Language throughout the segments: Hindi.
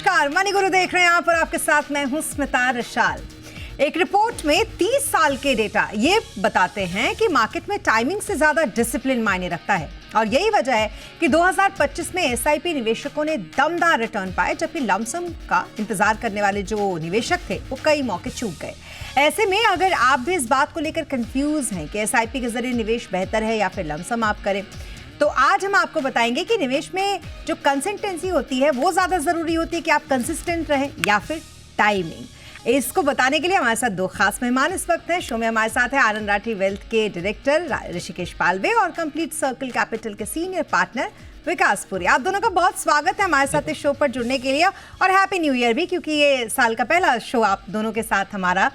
नमस्कार, मनी गुरु देख रहे हैं आप और आपके साथ मैं हूं स्मिता रशाल। एक रिपोर्ट में 30 साल के डेटा ये बताते हैं कि मार्केट में टाइमिंग से ज्यादा डिसिप्लिन मायने रखता है और यही वजह है कि 2025 में एसआईपी निवेशकों ने दमदार रिटर्न पाए, जबकि लमसम का इंतजार करने वाले जो निवेशक थे वो कई मौके चूक गए। ऐसे में अगर आप भी इस बात को लेकर कंफ्यूज हैं कि एसआईपी के जरिए निवेश बेहतर है या फिर लमसम आप करें, तो आज हम आपको बताएंगे कि निवेश में जो कंसिस्टेंसी होती है वो ज्यादा जरूरी होती है कि आप कंसिस्टेंट रहें या फिर टाइमिंग। इसको बताने के लिए हमारे साथ दो खास मेहमान इस वक्त हैं। शो में हमारे साथ है आनंद राठी वेल्थ के डायरेक्टर ऋषिकेश पालवे और कंप्लीट सर्कल कैपिटल के सीनियर पार्टनर विकास पुरी। आप दोनों का बहुत स्वागत है हमारे साथ इस शो पर जुड़ने के लिए और हैप्पी न्यू ईयर भी, क्योंकि ये साल का पहला शो आप दोनों के साथ हमारा।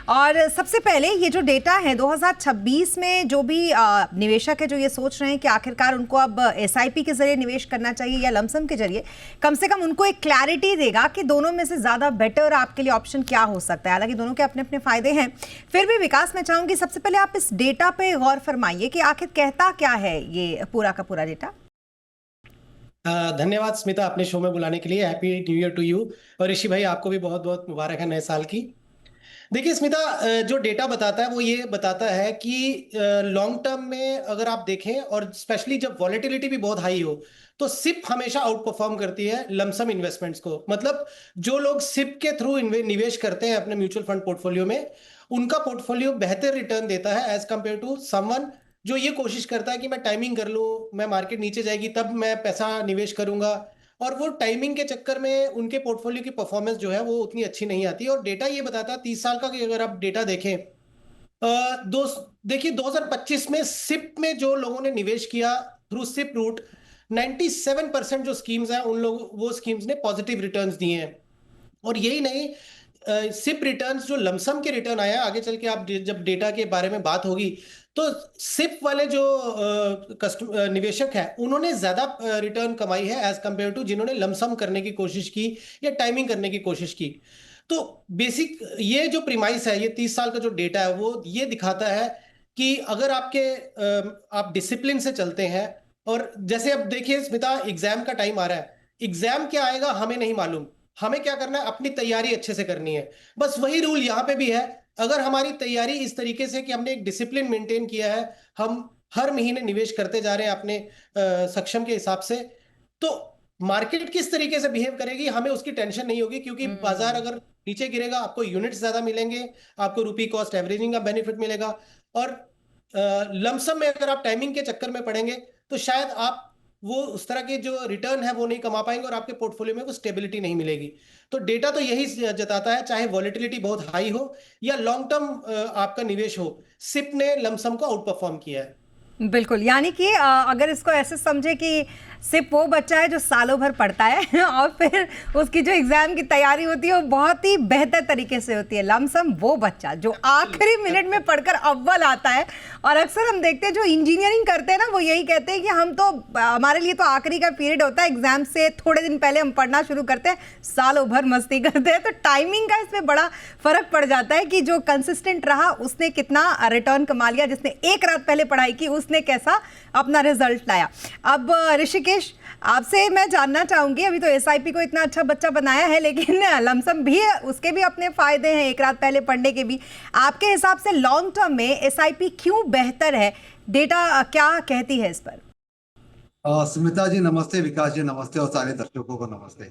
और सबसे पहले ये जो डेटा है 2026 में जो भी निवेशक है जो ये सोच रहे हैं कि आखिरकार उनको अब एसआईपी के जरिए निवेश करना चाहिए या लमसम के जरिए, कम से कम उनको एक क्लैरिटी देगा कि दोनों में से ज्यादा बेटर आपके लिए ऑप्शन क्या हो सकता है। हालांकि दोनों के अपने अपने फायदे हैं, फिर भी विकास मैं चाहूंगी सबसे पहले आप इस डेटा पे गौर फरमाइए कि आखिर कहता क्या है ये पूरा का पूरा डेटा। धन्यवाद स्मिता, अपने शो में बुलाने के लिए। Happy new year to you. और ऋषि भाई, आपको भी बहुत बहुत मुबारक है नए साल की। देखिए स्मिता, जो डेटा बताता है वो ये बताता है कि लॉन्ग टर्म में अगर आप देखें और स्पेशली जब वॉलेटिलिटी भी बहुत हाई हो तो सिप हमेशा आउट परफॉर्म करती है लमसम इन्वेस्टमेंट्स को। मतलब जो लोग सिप के थ्रू निवेश करते हैं अपने म्यूचुअल फंड पोर्टफोलियो में, उनका पोर्टफोलियो बेहतर रिटर्न देता है एज कंपेयर टू समवन जो ये कोशिश करता है कि मैं टाइमिंग कर लूँ, मैं मार्केट नीचे जाएगी तब मैं पैसा निवेश करूंगा, और वो टाइमिंग के चक्कर में उनके पोर्टफोलियो की परफॉर्मेंस जो है वो उतनी अच्छी नहीं आती। और डेटा ये बताता है 30 साल का कि अगर आप डेटा देखें, दो देखिए 2025 में सिप में जो लोगों ने निवेश किया थ्रू सिप रूट, 97% जो स्कीम्स हैं उन लोग वो स्कीम्स ने पॉजिटिव रिटर्न्स दिए हैं। और यही नहीं, सिप रिटर्न्स जो लमसम के रिटर्न आया, आगे चल के आप जब डेटा के बारे में बात होगी तो सिप वाले जो निवेशक है उन्होंने ज्यादा रिटर्न कमाई है एज कंपेयर टू जिन्होंने लमसम करने की कोशिश की या टाइमिंग करने की कोशिश की। तो बेसिक ये जो प्रीमाइस है, ये 30 साल का जो डेटा है वो ये दिखाता है कि अगर आप डिसिप्लिन से चलते हैं, और जैसे अब देखिए स्मिता, एग्जाम का टाइम आ रहा है, एग्जाम क्या आएगा हमें नहीं मालूम, हमें क्या करना है, अपनी तैयारी अच्छे से करनी है। बस वही रूल यहाँ पे भी है। अगर हमारी तैयारी इस तरीके से कि हमने एक डिसिप्लिन मेंटेन किया है, हम हर महीने निवेश करते जा रहे हैं अपने सक्षम के हिसाब से, तो मार्केट किस तरीके से बिहेव करेगी हमें उसकी टेंशन नहीं होगी, क्योंकि बाजार अगर नीचे गिरेगा आपको यूनिट्स ज्यादा मिलेंगे, आपको रुपी कॉस्ट एवरेजिंग का बेनिफिट मिलेगा। और लमसम में अगर आप टाइमिंग के चक्कर में पड़ेंगे तो शायद आप वो उस तरह के जो रिटर्न है वो नहीं कमा पाएंगे और आपके पोर्टफोलियो में वो स्टेबिलिटी नहीं मिलेगी। तो डेटा तो यही जताता है, चाहे वॉलेटिलिटी बहुत हाई हो या लॉन्ग टर्म आपका निवेश हो, सिप ने लमसम को आउट परफॉर्म किया है। बिल्कुल, यानी कि अगर इसको ऐसे समझे कि सिर्फ वो बच्चा है जो सालों भर पढ़ता है और फिर उसकी जो एग्जाम की तैयारी होती है वो बहुत ही बेहतर तरीके से होती है। लमसम वो बच्चा जो आखिरी मिनट में पढ़कर अव्वल आता है। और अक्सर हम देखते हैं जो इंजीनियरिंग करते हैं ना, वो यही कहते हैं कि हम तो हमारे लिए तो आखिरी का पीरियड होता है, एग्जाम से थोड़े दिन पहले हम पढ़ना शुरू करते हैं, सालों भर मस्ती करते हैं। तो टाइमिंग का इसमें बड़ा फर्क पड़ जाता है कि जो कंसिस्टेंट रहा उसने कितना रिटर्न कमा लिया, जिसने एक रात पहले पढ़ाई की उसने कैसा अपना रिजल्ट लाया। अब ऋषिकेश, आपसे मैं जानना चाहूंगी, अभी तो एसआईपी को इतना अच्छा बच्चा बनाया है, लेकिन लमसम भी उसके भी अपने फायदे हैं, एक रात पहले पढ़ने के भी। आपके हिसाब से लॉन्ग टर्म में एसआईपी क्यों बेहतर है, डेटा क्या कहती है इस पर? स्मिता जी नमस्ते, विकास जी नमस्ते और सारे दर्शकों को नमस्ते।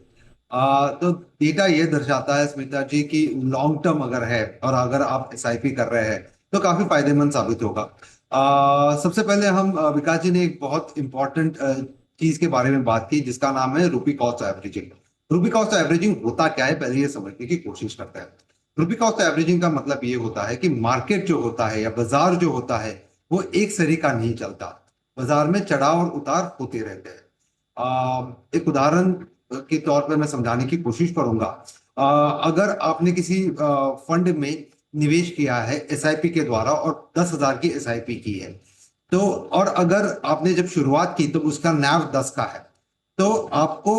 तो डेटा ये दर्शाता है स्मिता जी कि लॉन्ग टर्म अगर है और अगर आप एसआईपी कर रहे हैं तो काफी फायदेमंद साबित होगा। सबसे पहले हम विकास जी ने एक बहुत इंपॉर्टेंट चीज के बारे में बात की जिसका नाम है रुपी कॉस्ट एवरेजिंग। रुपी कॉस्ट एवरेजिंग होता क्या है, पहले ये समझने की कोशिश करते हैं। रुपी कॉस्ट एवरेजिंग का मतलब ये होता है कि मार्केट जो होता है या बाजार जो होता है वो एक सरी का नहीं चलता, बाजार में चढ़ाव और उतार होते रहते हैं। एक उदाहरण के तौर पर मैं समझाने की कोशिश करूंगा। अगर आपने किसी फंड में निवेश किया है एसआईपी के द्वारा और 10,000 की एसआईपी की है, तो और अगर आपने जब शुरुआत की तो उसका NAV 10 का है, तो आपको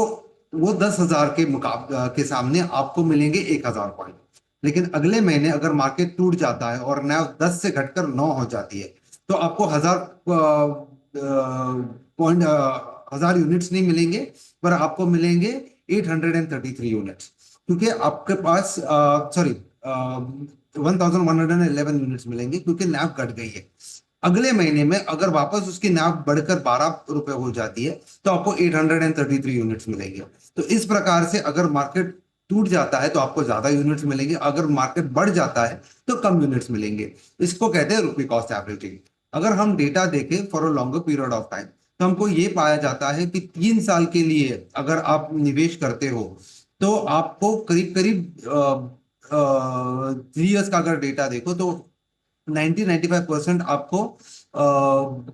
वो 10,000 के मुकाबले के सामने आपको मिलेंगे 1,000 पॉइंट। लेकिन अगले महीने अगर मार्केट टूट जाता है और NAV 10 से घटकर 9 हो जाती है तो आपको 1,000 यूनिट्स नहीं मिलेंगे, पर आपको मिलेंगे 833 यूनिट्स, क्योंकि आपके पास 1111 यूनिट्स मिलेंगे क्योंकि नैव घट गई है। अगले महीने में अगर वापस उसकी नैव बढ़कर 12 रुपए हो जाती है तो आपको 833 यूनिट्स मिलेंगे। तो इस प्रकार से अगर मार्केट टूट जाता है तो आपको ज्यादा यूनिट्स मिलेंगे, अगर मार्केट बढ़ जाता है तो कम यूनिट्स मिलेंगे। इसको कहते हैं रुपी कॉस्ट एवरेजिंग। अगर हम डेटा देखें for a longer period of time तो हमको ये पाया जाता है कि 3 साल के लिए अगर आप निवेश करते हो तो आपको करीब करीब 3 इयर्स का अगर डेटा देखो तो 90-95% आपको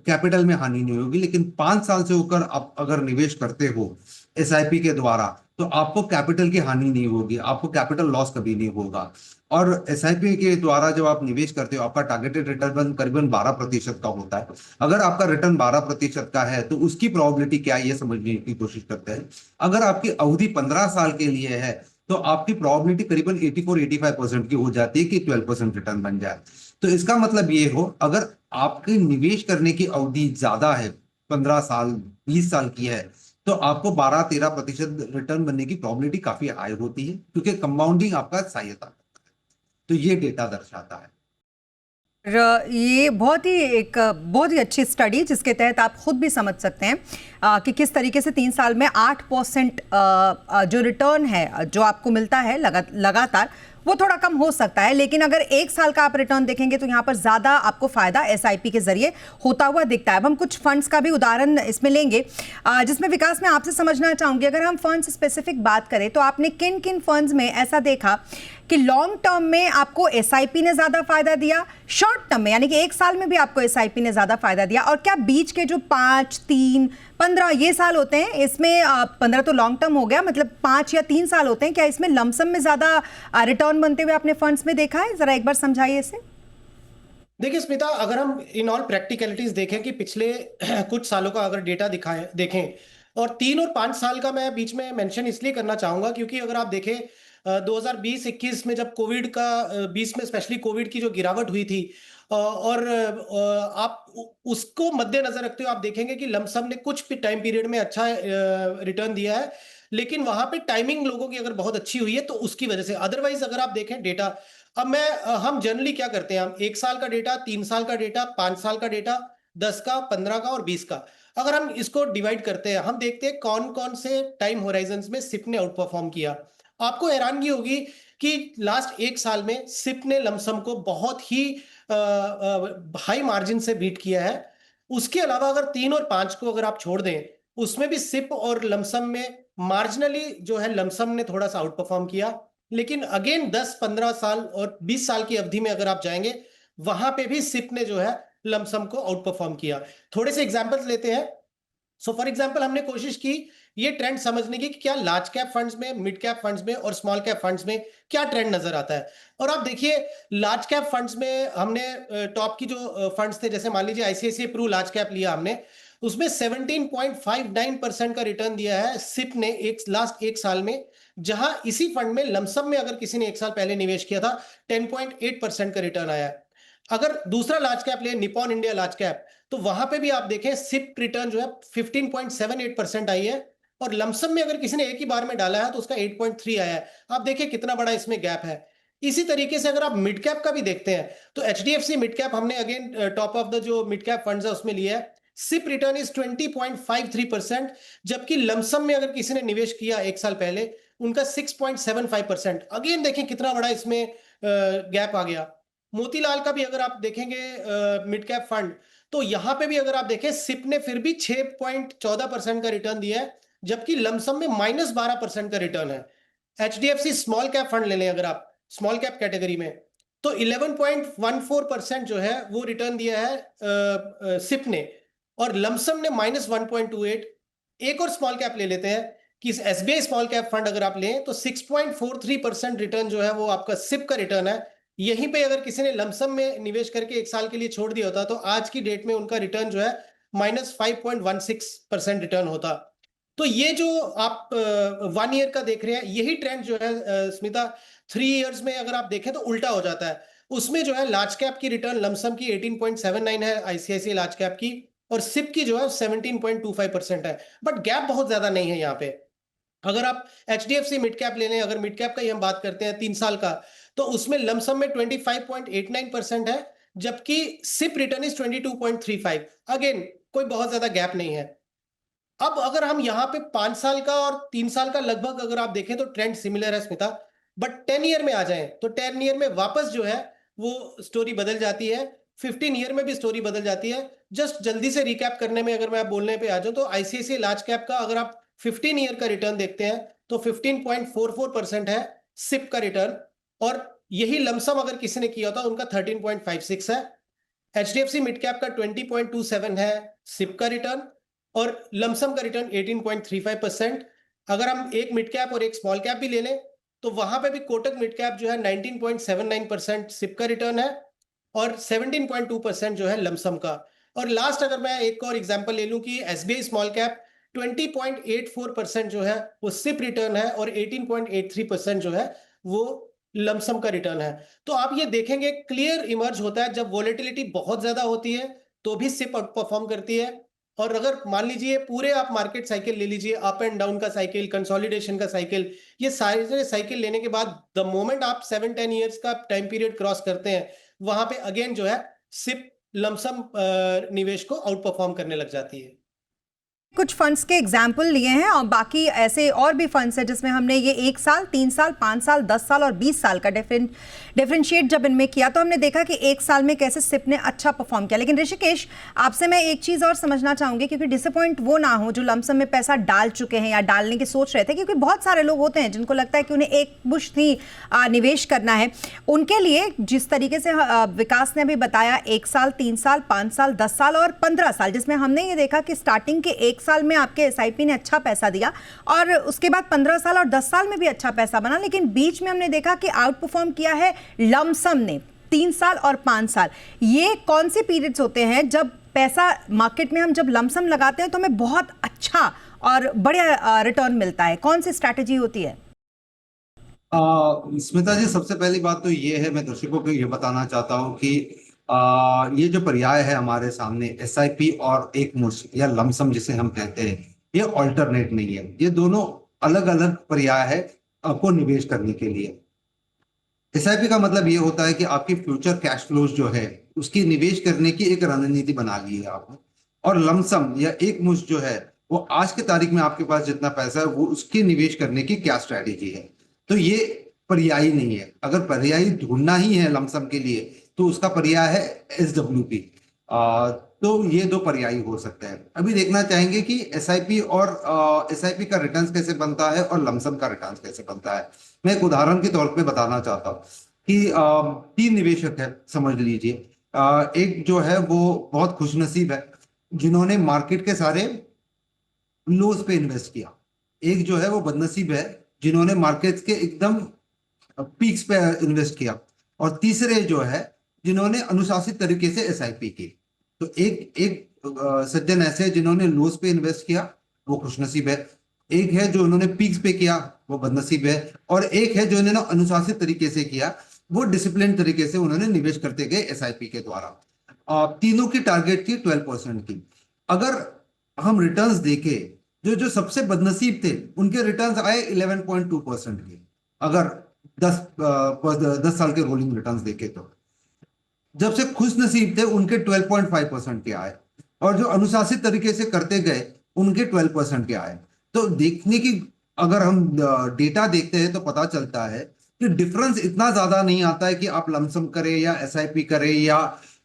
कैपिटल में हानि नहीं होगी। लेकिन 5 साल से होकर आप अगर निवेश करते हो एसआईपी के द्वारा तो आपको कैपिटल की हानि नहीं होगी, आपको कैपिटल लॉस कभी नहीं होगा। और एसआईपी के द्वारा जब आप निवेश करते हो आपका टारगेटेड रिटर्न करीबन 12% का होता है। अगर आपका रिटर्न 12% का है तो उसकी प्रोबेबिलिटी क्या है ये समझने की कोशिश करते हैं। अगर आपकी अवधि 15 साल के लिए है तो आपकी प्रोबेबिलिटी करीबन 84-85% की हो जाती है कि 12% रिटर्न बन जाए। तो इसका मतलब ये हो, अगर आपके निवेश करने की अवधि ज्यादा है, 15 साल 20 साल की है, तो आपको 12-13% रिटर्न बनने की प्रोबेबिलिटी काफी हाई होती है क्योंकि कंपाउंडिंग आपका सहायता करता है। तो ये डेटा दर्शाता है। ये बहुत ही अच्छी स्टडी जिसके तहत आप खुद भी समझ सकते हैं कि किस तरीके से 3 साल में 8% जो रिटर्न है जो आपको मिलता है लगातार वो थोड़ा कम हो सकता है, लेकिन अगर 1 साल का आप रिटर्न देखेंगे तो यहाँ पर ज़्यादा आपको फ़ायदा एसआईपी के जरिए होता हुआ दिखता है। अब हम कुछ फंड्स का भी उदाहरण इसमें लेंगे जिसमें विकास मैं आपसे समझना चाहूँगी, अगर हम फंड्स स्पेसिफिक बात करें तो आपने किन किन फंड्स में ऐसा देखा कि लॉन्ग टर्म में आपको एसआईपी ने ज़्यादा फायदा दिया, शॉर्ट टर्म में यानी कि 1 साल में भी आपको एसआईपी ने ज़्यादा फायदा दिया, और क्या बीच के जो 5, 3, 15 ये साल होते हैं, इसमें 15 तो लॉन्ग टर्म हो गया, मतलब 5 या 3 साल होते हैं, क्या इसमें लमसम में ज़्यादा रिटर्न बनते हुए आपने फंड्स में देखा है? ज़रा एक बार समझाइए इसे। देखिए स्मिता, अगर हम इन ऑल प्रैक्टिकलिटीज देखें कि पिछले कुछ सालों का अगर डेटा दिखाएं देखें, और 3 और 5 साल का मैं बीच में मेंशन इसलिए करना चाहूंगा क्योंकि अगर आप देखें 2020-21 में जब कोविड का 20 में स्पेशली कोविड की जो गिरावट हुई थी और आप उसको मद्देनजर रखते हुए आप देखेंगे कि लमसम ने कुछ भी टाइम पीरियड में अच्छा रिटर्न दिया है, लेकिन वहां पे टाइमिंग लोगों की अगर बहुत अच्छी हुई है तो उसकी वजह से। अदरवाइज अगर आप देखें डेटा, अब हम जनरली क्या करते हैं, हम 1 साल का डेटा, 3 साल का डेटा, 5 साल का डेटा, 10 का, 15 का और 20 का, अगर हम इसको डिवाइड करते हैं, हम देखते हैं कौन कौन से टाइम होराइजन में सिप ने आउट परफॉर्म किया। आपको हैरानगी होगी कि लास्ट 1 साल में सिप ने लमसम को बहुत ही हाई मार्जिन से बीट किया है। उसके अलावा अगर 3 और 5 को अगर आप छोड़ दें, उसमें भी सिप और लमसम में मार्जिनली जो है लमसम ने थोड़ा सा आउट परफॉर्म किया। लेकिन अगेन 10, 15 साल और 20 साल की अवधि में अगर आप जाएंगे, वहां पे भी सिप ने जो है लमसम को आउट परफॉर्म किया। थोड़े से एग्जांपल्स लेते हैं। सो फॉर एग्जांपल हमने कोशिश की ये ट्रेंड समझने की कि क्या लार्ज कैप फंड्स में, मिड कैप फंड्स में और स्मॉल कैप फंड्स में क्या ट्रेंड नजर आता है। और आप देखिए लार्ज कैप फंड्स में हमने टॉप की जो फंड्स थे, जैसे मान लीजिए आईसीआईसीआई प्रू लार्ज कैप लिया हमने, उसमें 17.59% का रिटर्न दिया है सिप ने लास्ट 1 साल में, जहां इसी फंड में लमसम में अगर किसी ने 1 साल पहले निवेश किया था 10.8% का रिटर्न आया है। अगर दूसरा लार्ज कैप ले निपॉन इंडिया लार्ज कैप, तो वहां पे भी आप देखें सिप रिटर्न जो है 15.78% आई है, और लमसम में अगर किसी ने एक ही बार में डाला है तो उसका 8.3 आया है। आप देखिए कितना बड़ा इसमें गैप है। इसी तरीके से अगर आप मिड कैप का भी देखते हैं तो एचडीएफसी मिड कैप हमने अगेन टॉप ऑफ द जो मिड कैप फंड्स है उसमें लिया है, सिप रिटर्न इज 20.53%, जबकि लमसम में अगर किसी ने निवेश किया 1 साल पहले उनका 6.75%। अगेन देखें कितना बड़ा इसमें गैप आ गया। मोतीलाल का भी अगर आप देखेंगे मिड कैप फंड, तो यहां पे भी अगर आप देखें सिप ने फिर भी 6.14% का रिटर्न दिया है, जबकि लमसम में -12% का रिटर्न है। एचडीएफसी स्मॉल कैप फंड ले लें अगर आप स्मॉल कैप कैटेगरी में, तो 11.14% जो है वो रिटर्न दिया है सिप ने, और लमसम ने -1.28। एक और स्मॉल कैप ले लेते हैं कि एसबीआई स्मॉल कैप फंड अगर आप लें तो 6.43% रिटर्न जो है वो आपका सिप का रिटर्न है। यहीं पे अगर किसी ने लमसम में निवेश करके 1 साल के लिए छोड़ दिया होता तो आज की डेट में उनका रिटर्न जो है -5.16% रिटर्न होता। तो ये जो आप 1 ईयर का देख रहे हैं, यही ट्रेंड जो है स्मिता 3 इयर्स में अगर आप देखें तो उल्टा हो जाता है। उसमें जो है लार्ज कैप की रिटर्न लमसम की 18.79 है आईसीआईसीआई लार्ज कैप की, और सिप की जो है 17.25% है, बट गैप बहुत ज्यादा नहीं है यहाँ पे। अगर आप HDFC मिड कैप ले लें, अगर मिड कैप का ही हम बात करते हैं 3 साल का, तो उसमें लमसम में 25.89% है, जबकि सिप रिटर्न इज 22.35। अगेन कोई बहुत ज्यादा गैप नहीं है। अब अगर हम यहाँ पे 5 साल का और 3 साल का लगभग अगर आप देखें तो ट्रेंड सिमिलर है स्मिता, बट 10 ईयर में आ जाएं तो 10 ईयर में वापस जो है वो स्टोरी बदल जाती है, 15 ईयर में भी स्टोरी बदल जाती है। जस्ट जल्दी से रिकैप करने में अगर मैं आप बोलने पे आ जाऊं तो ICICI लार्ज कैप का अगर आप 15 ईयर का रिटर्न देखते हैं तो 15.44% है सिप का रिटर्न, और यही लमसम अगर किसी ने किया होता उनका 13.56 है। HDFC मिड कैप का 20.27 है सिप का रिटर्न, और लमसम का रिटर्न 18.35%। अगर हम एक मिड कैप और एक स्मॉल कैप भी ले लें तो वहां पे भी कोटक मिड कैप जो है 19.79% सिप का रिटर्न है और 17.2% जो है लमसम का। और लास्ट अगर मैं एक और एग्जांपल ले लूं कि SBI स्मॉल कैप 20.84% जो है वो सिप रिटर्न है और 18.83% जो है वो लमसम का रिटर्न है। तो आप ये देखेंगे क्लियर इमर्ज होता है जब वोलेटिलिटी बहुत ज्यादा होती है तो भी सिप आउट परफॉर्म करती है, और अगर मान लीजिए पूरे आप मार्केट साइकिल ले लीजिए, अप एंड डाउन का साइकिल, कंसोलिडेशन का साइकिल, ये सारे साइकिल लेने के बाद द मोमेंट आप 7-10 ईयर्स का टाइम पीरियड क्रॉस करते हैं वहां पे अगेन जो है सिप लमसम निवेश को आउट परफॉर्म करने लग जाती है। कुछ फंड्स के एग्जाम्पल लिए हैं और बाकी ऐसे और भी फंड्स हैं जिसमें हमने ये 1 साल, 3 साल, 5 साल, 10 साल और 20 साल का डिफरेंशिएट जब इनमें किया तो हमने देखा कि 1 साल में कैसे सिप ने अच्छा परफॉर्म किया। लेकिन ऋषिकेश, आपसे मैं एक चीज़ और समझना चाहूंगी, क्योंकि डिसअपॉइंट वो ना हो जो लमसम में पैसा डाल चुके हैं या डालने की सोच रहे थे, क्योंकि बहुत सारे लोग होते हैं जिनको लगता है कि उन्हें एक मुश्त ही निवेश करना है। उनके लिए जिस तरीके से विकास ने भी बताया 1 साल, 3 साल, 5 साल, 10 साल और 15 साल, जिसमें हमने ये देखा कि स्टार्टिंग के 1 साल में आपके SIP ने अच्छा पैसा दिया और उसके बाद 15 साल और 10 साल में भी अच्छा पैसा बना, लेकिन बीच में हमने देखा कि आउट परफॉर्म किया है लमसम ने 3 साल और 5 साल। ये कौन से पीरियड्स होते हैं जब पैसा मार्केट में हम जब लमसम लगाते हैं तो हमें बहुत अच्छा और बढ़िया रिटर्न मिलता है? कौन सी स्ट्रैटेजी होती है? स्मिता जी, सबसे पहली बात तो ये है, मैं दर्शकों को ये बताना चाहता हूँ कि ये जो पर्याय है हमारे सामने SIP और एक मुश्त या लमसम जिसे हम कहते हैं, ये ऑल्टरनेट नहीं है, ये दोनों अलग अलग पर्याय है आपको निवेश करने के लिए। SIP का मतलब ये होता है कि आपकी फ्यूचर कैश फ्लोज जो है उसकी निवेश करने की एक रणनीति बना ली है आपने, और लमसम या एक मुश्त जो है वो आज के तारीख में आपके पास जितना पैसा है वो उसकी निवेश करने की क्या स्ट्रैटेजी है। तो ये पर्यायी नहीं है। अगर पर्यायी ढूंढना ही है लमसम के लिए तो उसका पर्याय है SWP। तो ये दो पर्यायी हो सकते हैं। अभी देखना चाहेंगे कि SIP और SIP का रिटर्न कैसे बनता है और लमसम का रिटर्न कैसे बनता है। मैं एक उदाहरण के तौर पे बताना चाहता हूँ कि 3 निवेशक है समझ लीजिए। एक जो है वो बहुत खुशनसीब है जिन्होंने मार्केट के सारे लोज पे इन्वेस्ट किया, एक जो है वो बदनसीब है जिन्होंने मार्केट के एकदम पीक्स पे इन्वेस्ट किया, और तीसरे जो है जिन्होंने अनुशासित तरीके से SIP की। तो एक सज्जन ऐसे है जिन्होंने लोस पे इन्वेस्ट किया, वो खुशनसीब है। एक है जो उन्होंने पीक्स पे किया, वो बदनसीब है। और एक है जो इन्होंने अनुशासित तरीके से किया, वो डिसिप्लिन तरीके से उन्होंने निवेश करते गए SIP के द्वारा। तीनों की टारगेट थी 12% की। अगर हम रिटर्न्स देखे, जो सबसे बदनसीब थे उनके रिटर्न्स आए 11.2% के, अगर 10 साल के रोलिंग रिटर्न्स देखे तो। जब से खुश नसीब थे उनके 12.5% के आए, और जो अनुशासित तरीके से करते गए उनके 12% के आए। तो देखने की अगर हम डेटा देखते हैं तो पता चलता है कि डिफरेंस इतना ज्यादा नहीं आता है कि आप लमसम करें या SIP करें या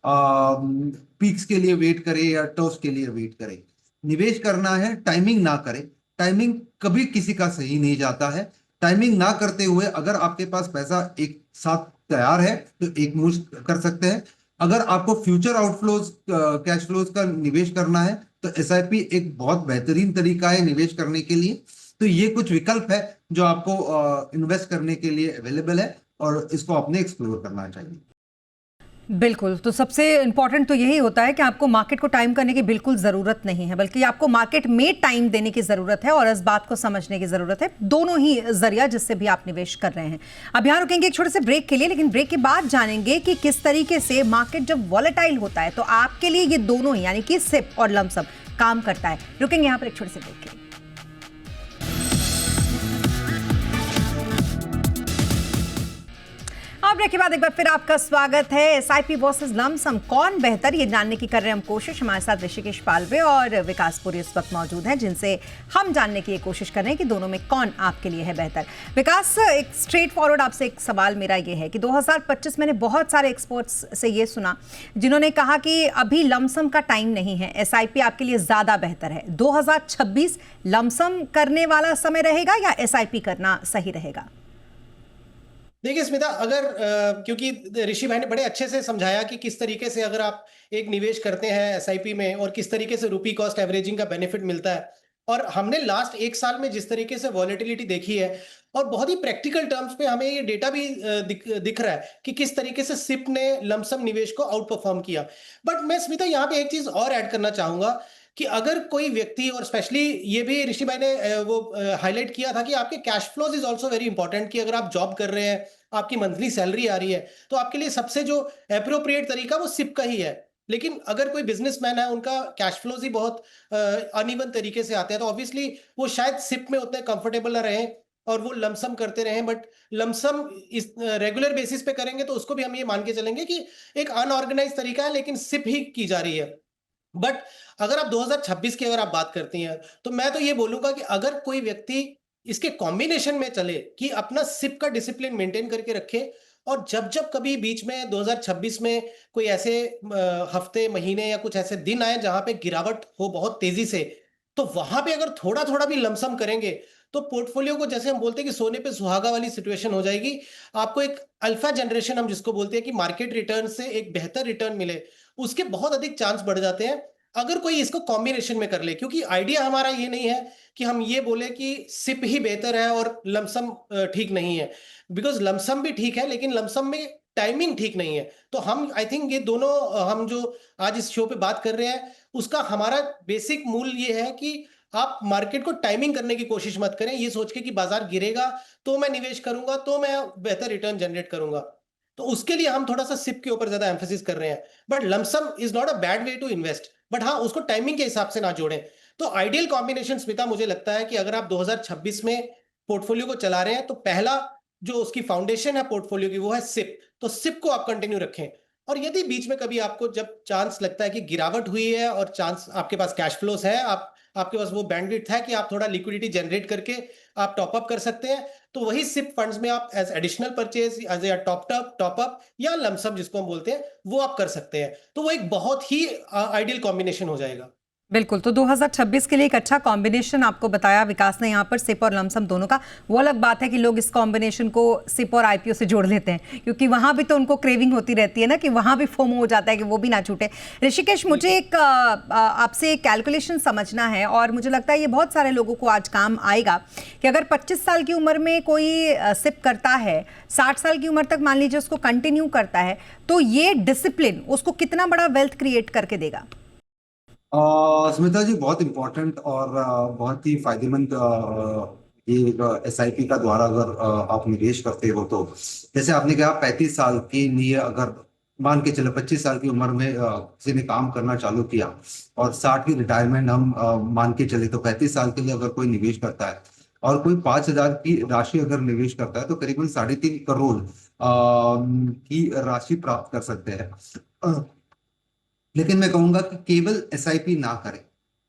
पीक्स के लिए वेट करें या टॉस के लिए वेट करें। निवेश करना है, टाइमिंग ना करें। टाइमिंग कभी किसी का सही नहीं जाता है। टाइमिंग ना करते हुए अगर आपके पास पैसा एक साथ तैयार है तो एक मुश्त कर सकते हैं। अगर आपको फ्यूचर आउटफ्लोज कैश फ्लोज का निवेश करना है तो SIP एक बहुत बेहतरीन तरीका है निवेश करने के लिए। तो ये कुछ विकल्प है जो आपको इन्वेस्ट करने के लिए अवेलेबल है और इसको आपने एक्सप्लोर करना चाहिए। बिल्कुल, तो सबसे इंपॉर्टेंट तो यही होता है कि आपको मार्केट को टाइम करने की बिल्कुल ज़रूरत नहीं है, बल्कि आपको मार्केट में टाइम देने की ज़रूरत है और इस बात को समझने की ज़रूरत है। दोनों ही जरिया जिससे भी आप निवेश कर रहे हैं। अब यहाँ रुकेंगे एक छोटे से ब्रेक के लिए, लेकिन ब्रेक के बाद जानेंगे कि किस तरीके से मार्केट जब वॉलेटाइल होता है तो आपके लिए ये दोनों ही यानी कि सिप और लमसम काम करता है। रुकेंगे यहाँ पर एक छोटे से ब्रेक के लिए। ब्रेक के बाद एक बार फिर आपका स्वागत है। एसआईपी वर्सेस लमसम कौन बेहतर, ये जानने की कर रहे हैं हम कोशिश। हमारे साथ ऋषिकेश पालवे और विकास पुरी इस वक्त मौजूद हैं, जिनसे हम जानने की कोशिश कर रहे हैं कि दोनों में कौन आपके लिए है बेहतर। विकास, एक स्ट्रेट फॉरवर्ड आपसे एक सवाल मेरा ये है कि 2025 मैंने बहुत सारे एक्सपर्ट्स से ये सुना जिन्होंने कहा कि अभी लमसम का टाइम नहीं है, एसआईपी आपके लिए ज्यादा बेहतर है। 2026 लमसम करने वाला समय रहेगा या एसआईपी करना सही रहेगा? देखिए स्मिता, अगर क्योंकि ऋषि भाई ने बड़े अच्छे से समझाया कि किस तरीके से अगर आप एक निवेश करते हैं एसआईपी में और किस तरीके से रुपी कॉस्ट एवरेजिंग का बेनिफिट मिलता है, और हमने लास्ट एक साल में जिस तरीके से वॉलेटिलिटी देखी है और बहुत ही प्रैक्टिकल टर्म्स पे हमें ये डेटा भी दिख रहा है कि किस तरीके से सिप ने लमसम निवेश को आउट परफॉर्म किया। बट मैं स्मिता यहाँ पे एक चीज और ऐड करना चाहूंगा कि अगर कोई व्यक्ति, और स्पेशली ये भी ऋषि भाई ने वो हाईलाइट किया था कि आपके cash flows is also very important, कि अगर आप जॉब कर रहे हैं, आपकी मंथली सैलरी आ रही है, तो आपके लिए सबसे जो अप्रोप्रिएट तरीका वो सिप का ही है। लेकिन अगर कोई बिजनेसमैन है, उनका कैश फ्लोज ही बहुत अनइवन तरीके से आते हैं, तो ऑब्वियसली वो शायद सिप में उतने कंफर्टेबल ना रहें और वो लमसम करते रहें। बट लमसम इस रेगुलर बेसिस पे करेंगे तो उसको भी हम ये मान के चलेंगे कि एक अनऑर्गेनाइज तरीका है, लेकिन सिप ही की जा रही है। बट अगर आप 2026 की अगर आप बात करती हैं, तो मैं तो ये बोलूंगा कि अगर कोई व्यक्ति इसके कॉम्बिनेशन में चले कि अपना सिप का डिसिप्लिन मेंटेन करके रखे, और जब जब कभी बीच में 2026 में कोई ऐसे हफ्ते, महीने या कुछ ऐसे दिन आए जहां पे गिरावट हो बहुत तेजी से, तो वहां पे अगर थोड़ा थोड़ा भी लमसम करेंगे तो पोर्टफोलियो को, जैसे हम बोलते हैं कि सोने पे सुहागा वाली सिचुएशन हो जाएगी। आपको एक अल्फा जनरेशन हम जिसको बोलते हैं कि मार्केट रिटर्न से एक बेहतर रिटर्न मिले, उसके बहुत अधिक चांस बढ़ जाते हैं अगर कोई इसको कॉम्बिनेशन में कर ले। क्योंकि आइडिया हमारा ये नहीं है कि हम ये बोले कि सिप ही बेहतर है और लमसम ठीक नहीं है, बिकॉज लमसम भी ठीक है लेकिन लमसम में टाइमिंग ठीक नहीं है। तो हम, आई थिंक ये दोनों हम जो आज इस शो पे बात कर रहे हैं, उसका हमारा बेसिक मूल ये है कि आप मार्केट को टाइमिंग करने की कोशिश मत करें ये सोच के कि बाजार गिरेगा तो मैं निवेश करूंगा तो मैं बेहतर रिटर्न जनरेट करूंगा। तो उसके लिए हम थोड़ा सा सिप के ऊपर ज्यादा एम्फेसिस कर रहे हैं। But lump sum is not a bad way to invest, but हाँ, उसको टाइमिंग के हिसाब से ना जोड़ें। तो आइडियल कॉम्बिनेशन स्मिता, मुझे लगता है कि अगर आप 2026 में पोर्टफोलियो को चला रहे हैं, तो पहला जो उसकी फाउंडेशन है पोर्टफोलियो की वो है सिप। तो सिप को आप कंटिन्यू रखें, और यदि बीच में कभी आपको जब चांस लगता है कि गिरावट हुई है और चांस आपके पास कैश फ्लोस है, आपके पास वो बैंडविड्थ है कि आप थोड़ा लिक्विडिटी जनरेट करके आप टॉप अप कर सकते हैं, तो वही सिप फंड्स में आप as additional purchase, as a top up या लमसम जिसको हम बोलते हैं, वो आप कर सकते हैं। तो वो एक बहुत ही आइडियल कॉम्बिनेशन हो जाएगा। बिल्कुल, तो 2026 के लिए एक अच्छा कॉम्बिनेशन आपको बताया विकास ने यहाँ पर, सिप और लमसम दोनों का। वो अलग बात है कि लोग इस कॉम्बिनेशन को सिप और आईपीओ से जोड़ लेते हैं, क्योंकि वहाँ भी तो उनको क्रेविंग होती रहती है ना, कि वहाँ भी फोमो हो जाता है कि वो भी ना छूटे। ऋषिकेश, मुझे एक आपसे एक कैलकुलेशन समझना है, और मुझे लगता है ये बहुत सारे लोगों को आज काम आएगा, कि अगर 25 साल की उम्र में कोई सिप करता है, 60 साल की उम्र तक मान लीजिए उसको कंटिन्यू करता है, तो ये डिसिप्लिन उसको कितना बड़ा वेल्थ क्रिएट करके देगा? स्मिता जी, बहुत इम्पोर्टेंट और बहुत ही फायदेमंद ये एसआईपी का द्वारा अगर आप निवेश करते हो, तो जैसे आपने कहा 35 साल की नहीं, अगर मान के चले 25 साल की उम्र में किसी ने काम करना चालू किया और 60 की रिटायरमेंट हम मान के चले, तो 35 साल के लिए अगर कोई निवेश करता है और कोई 5,000 की राशि अगर निवेश करता है, तो करीबन 3.5 करोड़ की राशि प्राप्त कर सकते हैं। लेकिन मैं कहूंगा कि केवल एसआईपी ना करें।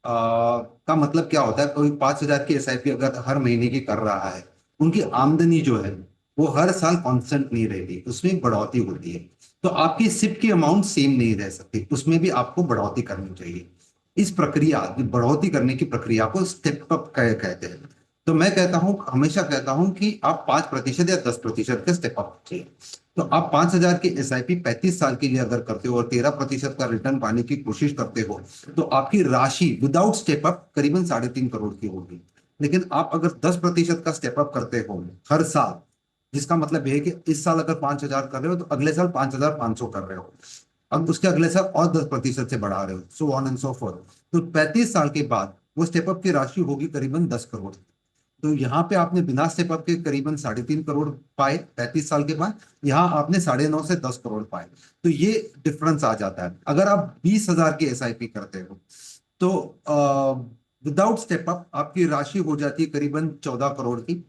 का मतलब क्या होता है, कोई 5,000 की एसआईपी अगर हर महीने की कर रहा है, उनकी आमदनी जो है वो हर साल कांस्टेंट नहीं रहती, उसमें बढ़ोतरी होती है। तो आपकी सिप की अमाउंट सेम नहीं रह सकती, उसमें भी आपको बढ़ोतरी करनी चाहिए। इस प्रक्रिया, बढ़ोतरी करने की प्रक्रिया को स्टेप अप कहते हैं। तो मैं कहता हूं, हमेशा कहता हूं कि आप 5% या 10% का स्टेप अप कीजिए। तो आप 5,000 की एसआईपी 35 साल के लिए अगर करते हो और 13% का रिटर्न पाने की कोशिश करते हो, तो आपकी राशि विदाउट स्टेप अप करीबन 3.5 करोड़ की होगी। लेकिन आप अगर 10% का स्टेप अप करते हो हर साल, जिसका मतलब है कि इस साल अगर 5,000 कर रहे हो, तो अगले साल 5,500 कर रहे हो, अब उसके अगले साल और 10% से बढ़ा रहे हो, so on and so fourth. तो 35 साल के बाद वो स्टेप अप की राशि होगी करीबन 10 करोड़। तो यहाँ पे आपने बिना स्टेप अप के करीबन 3.5 करोड़ पाए 35 साल के बाद, यहाँ आपने 9.5 से 10 करोड़ पाए। तो ये डिफरेंस आ जाता है। अगर आप 20,000 की एसआईपी करते हो, तो विदाउट स्टेप अप आपकी राशि हो जाती है करीबन 14 करोड़ की।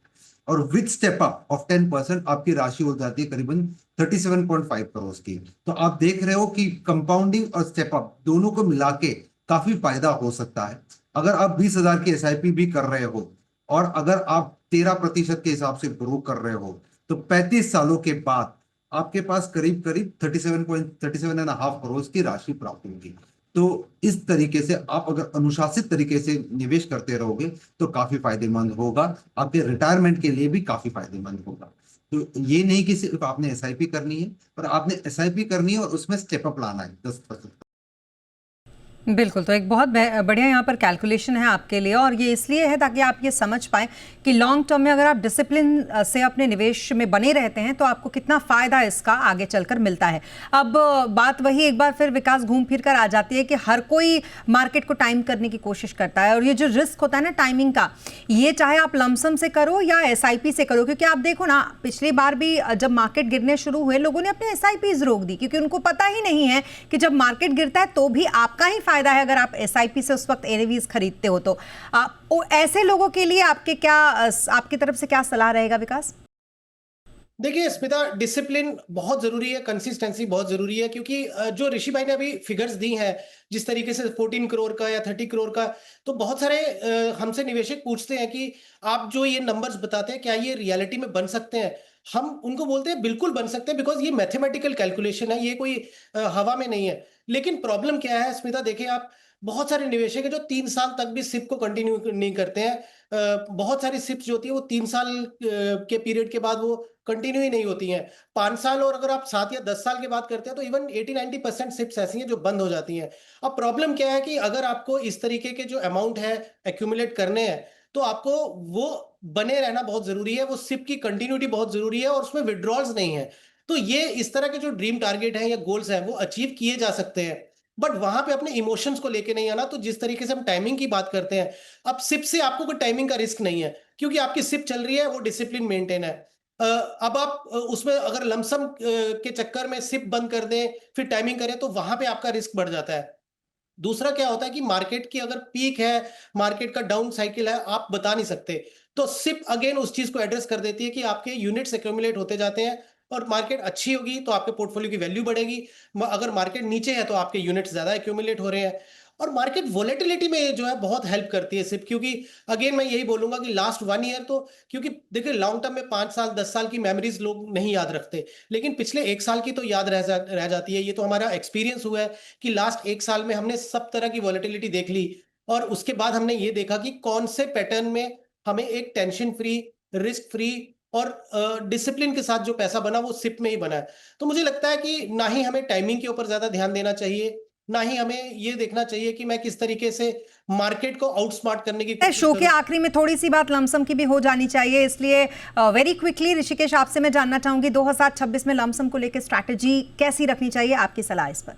और विद स्टेप अप ऑफ 10% आपकी राशि हो जाती है करीबन 37.5 करोड़ की। तो आप देख रहे हो कि कंपाउंडिंग और स्टेप अप दोनों को मिला के काफी फायदा हो सकता है। अगर आप 20,000 की SIP भी कर रहे हो और अगर आप 13% के हिसाब से ग्रो कर रहे हो तो 35 सालों के बाद आपके पास करीब करीब 37.5 करोड़ की राशि प्राप्त होगी। तो इस तरीके से आप अगर अनुशासित तरीके से निवेश करते रहोगे तो काफी फायदेमंद होगा, आपके रिटायरमेंट के लिए भी काफी फायदेमंद होगा। तो ये नहीं कि सिर्फ आपने SIP करनी है, पर आपने SIP करनी है और उसमें स्टेप अप लाना है 10%। बिल्कुल, तो एक बहुत बढ़िया यहाँ पर कैलकुलेशन है आपके लिए, और ये इसलिए है ताकि आप ये समझ पाएं कि लॉन्ग टर्म में अगर आप डिसिप्लिन से अपने निवेश में बने रहते हैं तो आपको कितना फ़ायदा इसका आगे चलकर मिलता है। अब बात वही एक बार फिर विकास घूम फिर कर आ जाती है कि हर कोई मार्केट को टाइम करने की कोशिश करता है, और ये जो रिस्क होता है ना टाइमिंग का, ये चाहे आप लमसम से करो या SIP से करो, क्योंकि आप देखो ना पिछली बार भी जब मार्केट गिरने शुरू हुए लोगों ने अपने SIPs रोक दी, क्योंकि उनको पता ही नहीं है कि जब मार्केट गिरता है तो भी आपका ही फायदा है अगर आप SIP से उस वक्त NAVs खरीदते हो। तो ऐसे लोगों के लिए आपकी तरफ से क्या सलाह रहेगा विकास? देखिए स्मिता, डिसिप्लिन बहुत जरूरी है, कंसिस्टेंसी बहुत जरूरी है, क्योंकि जो ऋषि भाई ने अभी फिगर्स दी हैं जिस तरीके से 14 करोड़ का या 30 करोड़ का, तो बहुत सारे हमसे निवेशक पूछते हैं कि आप जो ये नंबर्स बताते हैं क्या ये रियलिटी में बन सकते हैं। हम उनको बोलते हैं बिल्कुल बन सकते हैं, बिकॉज ये मैथमेटिकल कैलकुलेशन है, ये कोई हवा में नहीं है। लेकिन प्रॉब्लम क्या है स्मिता, देखिए आप, बहुत सारे निवेशक है जो 3 साल तक भी सिप को कंटिन्यू नहीं करते हैं। बहुत सारी सिप्स जो होती है वो 3 साल के पीरियड के बाद वो कंटिन्यू ही नहीं होती हैं। 5 साल और अगर आप 7 या 10 साल की बात करते हैं तो इवन 80-90% सिप्स ऐसी हैं जो बंद हो जाती हैं। अब प्रॉब्लम क्या है कि अगर आपको इस तरीके के जो अमाउंट है एक्यूमुलेट करने हैं तो आपको वो बने रहना बहुत जरूरी है, वो सिप की कंटिन्यूटी बहुत जरूरी है और उसमें विड्रॉल्स नहीं है। तो ये इस तरह के जो ड्रीम टारगेट है या गोल्स हैं वो अचीव किए जा सकते हैं, बट वहां पे अपने इमोशंस को लेके नहीं आना। तो जिस तरीके से हम टाइमिंग की बात करते हैं, अब सिप से आपको कोई टाइमिंग का रिस्क नहीं है क्योंकि आपकी सिप चल रही है, वो डिसिप्लिन मेंटेन है। अब आप उसमें अगर लमसम के चक्कर में सिप बंद कर दें फिर टाइमिंग करें तो वहां पे आपका रिस्क बढ़ जाता है। दूसरा क्या होता है कि मार्केट की अगर पीक है, मार्केट का डाउन साइकिल है, आप बता नहीं सकते, तो सिप अगेन उस चीज को एड्रेस कर देती है कि आपके यूनिट्स एक्यूमुलेट होते जाते हैं और मार्केट अच्छी होगी तो आपके पोर्टफोलियो की वैल्यू बढ़ेगी, अगर मार्केट नीचे है तो आपके यूनिट्स ज्यादा एक्यूमुलेट हो रहे हैं। और मार्केट वोलेटिलिटी में जो है बहुत हेल्प करती है सिप, क्योंकि अगेन मैं यही बोलूंगा कि लास्ट 1 ईयर तो, क्योंकि देखिए लॉन्ग टर्म में 5 साल 10 साल की मेमोरीज लोग नहीं याद रखते, लेकिन पिछले 1 साल की तो याद रह जाती है। ये तो हमारा एक्सपीरियंस हुआ है कि लास्ट 1 साल में हमने सब तरह की वोलेटिलिटी देख ली और उसके बाद हमने ये देखा कि कौन से पैटर्न में हमें एक टेंशन फ्री, रिस्क फ्री और डिसिप्लिन के साथ जो पैसा बना वो सिप में ही बना है। तो मुझे लगता है कि ना ही हमें टाइमिंग के ऊपर ज्यादा ध्यान देना चाहिए, ना ही हमें ये देखना चाहिए कि मैं किस तरीके से मार्केट को आउटस्मार्ट करने की कोशिश शो के आखिरी में थोड़ी सी बात लमसम की भी हो जानी चाहिए, इसलिए वेरी क्विकली ऋषिकेश आपसे मैं जानना चाहूंगी 2026 में लमसम को लेकर स्ट्रैटेजी कैसी रखनी चाहिए, आपकी सलाह इस पर।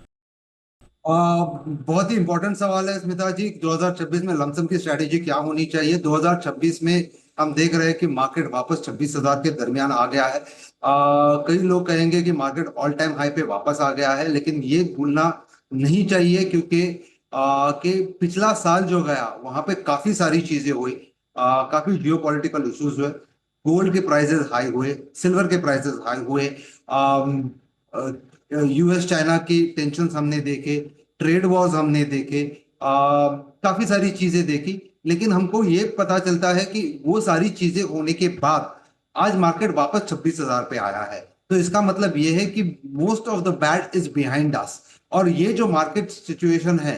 बहुत ही इंपॉर्टेंट सवाल है स्मिता जी। 2026 में लमसम की स्ट्रैटेजी क्या होनी चाहिए? 2026 में हम देख रहे हैं कि मार्केट वापस 26,000 के दरमियान आ गया है। कई लोग कहेंगे कि मार्केट ऑल टाइम हाई पे वापस आ गया है, लेकिन ये भूलना नहीं चाहिए क्योंकि कि पिछला साल जो गया वहां पे काफी सारी चीजें हुई, काफी जियोपॉलिटिकल इश्यूज हुए, गोल्ड के प्राइसेस हाई हुए, सिल्वर के प्राइसेस हाई हुए, US चाइना की टेंशन हमने देखे, ट्रेड वॉर्स हमने देखे, काफी सारी चीजें देखी, लेकिन हमको ये पता चलता है कि वो सारी चीजें होने के बाद आज मार्केट वापस 26,000 पे आया है। तो इसका मतलब ये है कि most of the bad is behind us, और ये जो मार्केट सिचुएशन है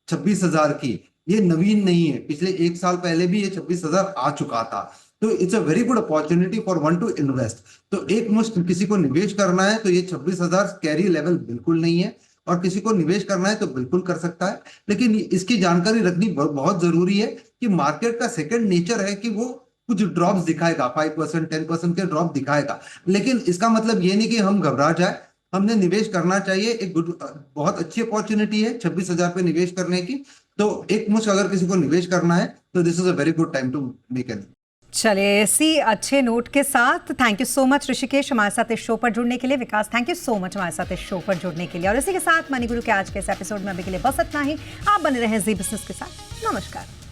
26,000 की, ये नवीन नहीं है, पिछले 1 साल पहले भी ये 26,000 आ चुका था। तो it's a very good opportunity for one two invest. तो एक मुश्त किसी को निवेश करना है तो ये 26,000 कैरी लेवल बिल्कुल नहीं है, और किसी को निवेश करना है तो बिल्कुल कर सकता है, लेकिन इसकी जानकारी रखनी बहुत जरूरी है कि मार्केट का सेकंड नेचर है कि वो कुछ ड्रॉप्स दिखाएगा, 5% 10% के ड्रॉप दिखाएगा, लेकिन इसका मतलब ये नहीं कि हम घबरा जाए। हमने निवेश करना चाहिए, एक बहुत अच्छी अपॉर्चुनिटी है 26,000 पे निवेश करने की। तो एक मुश्त अगर किसी को निवेश करना है तो this is a very good time to make an. चलिए इसी अच्छे नोट के साथ thank you so much Rishikesh हमारे साथ इस शो पर जुड़ने के लिए, Vikas thank you so much हमारे साथ इस शो पर जुड़ने के लिए, और इसी के साथ मनी गुरु के आज के इस एपिसोड में अभी के लिए बस इतना ही। आप बने रहें जी बिजनेस के साथ। नमस्कार।